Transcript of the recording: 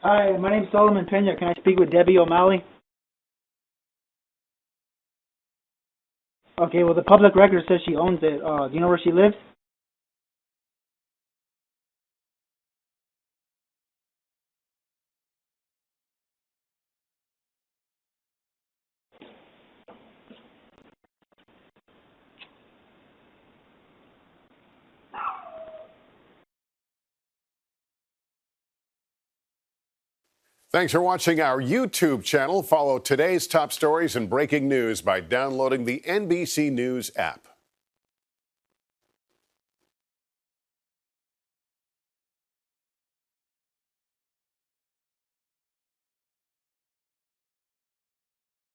Hi, my name's Solomon Peña. Can I speak with Debbie O'Malley? Okay, well, the public record says she owns it. Do you know where she lives? Thanks for watching our YouTube channel. Follow today's top stories and breaking news by downloading the NBC News app.